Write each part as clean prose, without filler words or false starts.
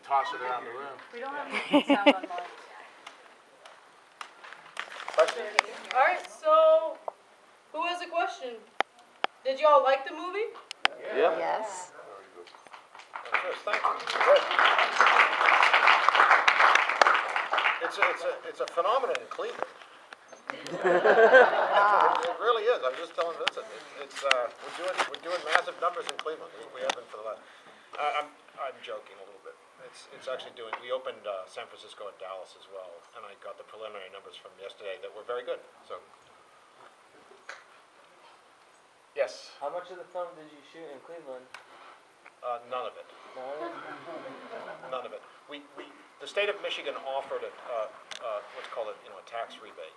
toss it around the room. We don't have any sound on mine. Question? All right, so who has a question? Did y'all like the movie? Yeah. Yes. Yes, thank you. Good. It's a phenomenon in Cleveland. It really is. I'm just telling Vincent. We're doing massive numbers in Cleveland. We have been for the last. I'm joking a little bit. It's actually doing. We opened San Francisco and Dallas as well, and I got the preliminary numbers from yesterday that were very good. So. Yes. How much of the film did you shoot in Cleveland? None of it. No? None of it. The state of Michigan offered what's called a tax rebate,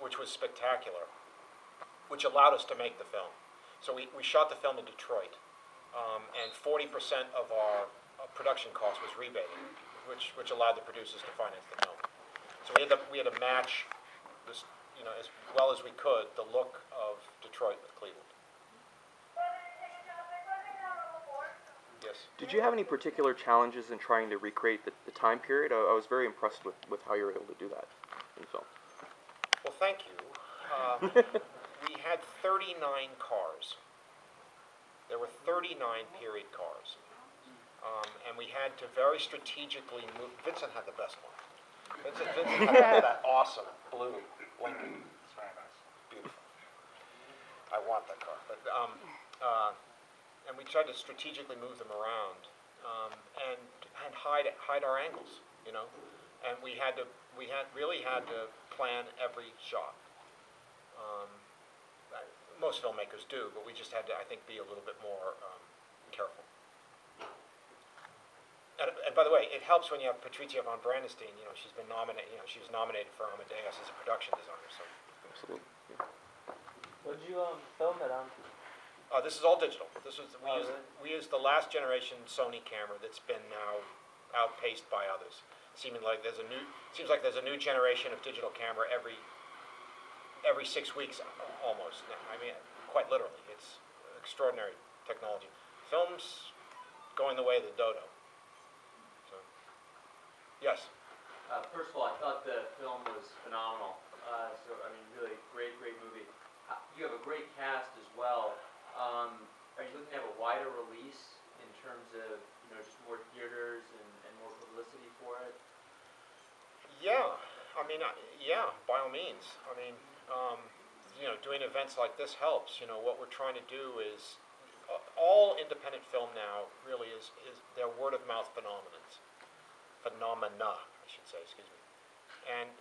which was spectacular, which allowed us to make the film. So we shot the film in Detroit, and 40% of our production cost was rebated, which allowed the producers to finance the film. So we had to match this, as well as we could, the look of Detroit with Cleveland. Yes. Did you have any particular challenges in trying to recreate the time period? I was very impressed with how you were able to do that in film. Well, thank you. We had 39 cars. There were 39 period cars. And we had to very strategically move. Vincent had the best one. Vincent had that awesome blue Lincoln. It's very nice. Beautiful. I want that car. But, and we tried to strategically move them around and hide our angles, And we really had to plan every shot. Most filmmakers do, but we just had to, I think, be a little bit more careful. And by the way, it helps when you have Patrizia von Brandestein. She's been nominated. She was nominated for Amadeus as a production designer. So. Absolutely. Yeah. What did you film it on? This is all digital. Really? We used the last generation Sony camera that's been now outpaced by others. Seems like there's a new generation of digital camera every 6 weeks almost. I mean, quite literally, it's extraordinary technology. Film's going the way of the dodo. So, yes. First of all, I thought the film was phenomenal. Really great movie. You have a great cast as well. Are you looking to have a wider release in terms of just more theaters and more publicity for it? Yeah, by all means. Doing events like this helps. What we're trying to do is all independent film now really is they're word of mouth phenomena, I should say. Excuse me, and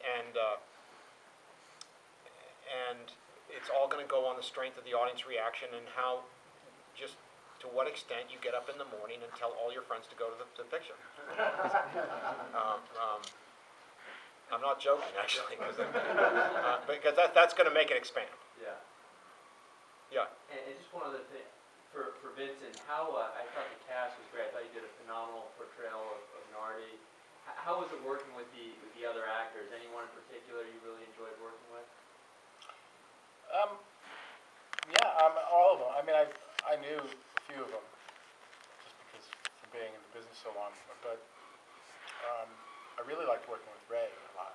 it's all going to go on the strength of the audience reaction and just to what extent you get up in the morning and tell all your friends to go to the picture. I'm not joking, actually, because that's going to make it expand. Yeah. Yeah. And just one other thing, for Vincent, I thought the cast was great. I thought you did a phenomenal portrayal of Nardi. How was it working with the other actors? Anyone in particular you really enjoyed working with? All of them. I knew a few of them just because from being in the business so long. But I really liked working with Ray a lot.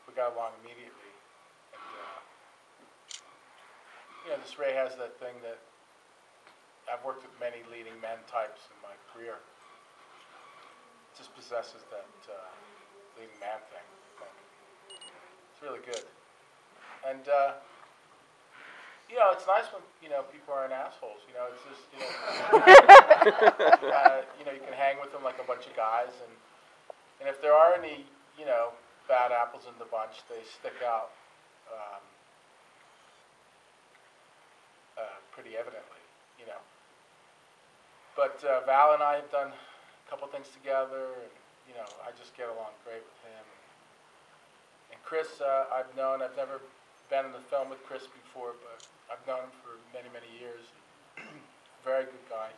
We got along immediately. And, this Ray has that thing that I've worked with many leading men types in my career. It just possesses that leading man thing, I think. It's really good. And, it's nice when, people aren't assholes. It's just, you can hang with them like a bunch of guys. And if there are any, bad apples in the bunch, they stick out pretty evidently, But Val and I have done a couple things together, and, I just get along great with him. And Chris, I've never been in the film with Chris before, but I've known him for many, many years. Very good guy.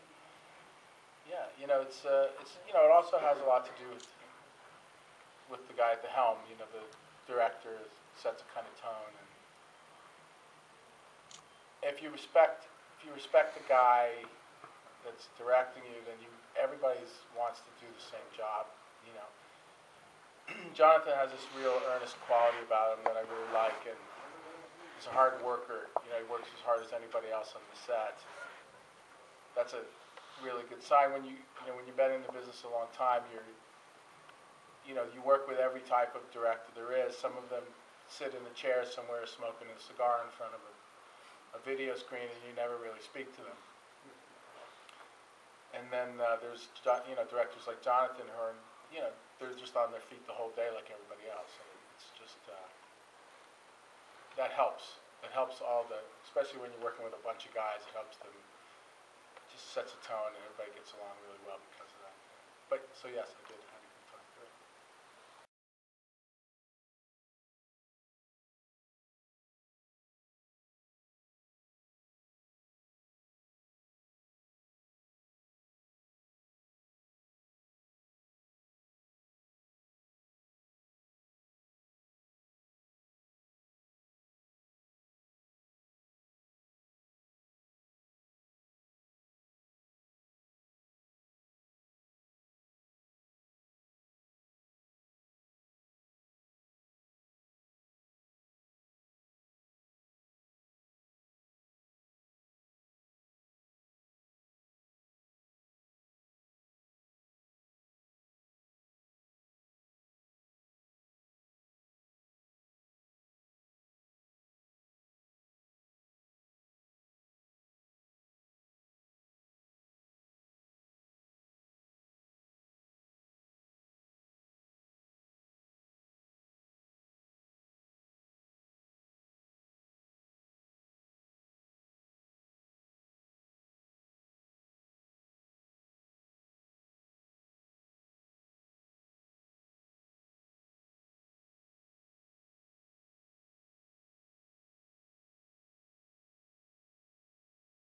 Yeah, it's it also has a lot to do with the guy at the helm. The director sets a kind of tone, and if you respect the guy that's directing you, then everybody wants to do the same job, you know. Jonathan has this real earnest quality about him that I really like, and he's a hard worker. You know, he works as hard as anybody else on the set. That's a really good sign when when you've been in the business a long time. You work with every type of director there is. Some of them sit in a chair somewhere smoking a cigar in front of a video screen, and you never really speak to them. And then there's directors like Jonathan who are they're just on their feet the whole day like everybody else. And it's just that helps. It helps especially when you're working with a bunch of guys. It helps them. It just sets a tone, and everybody gets along really well because of that. But so yes, I did.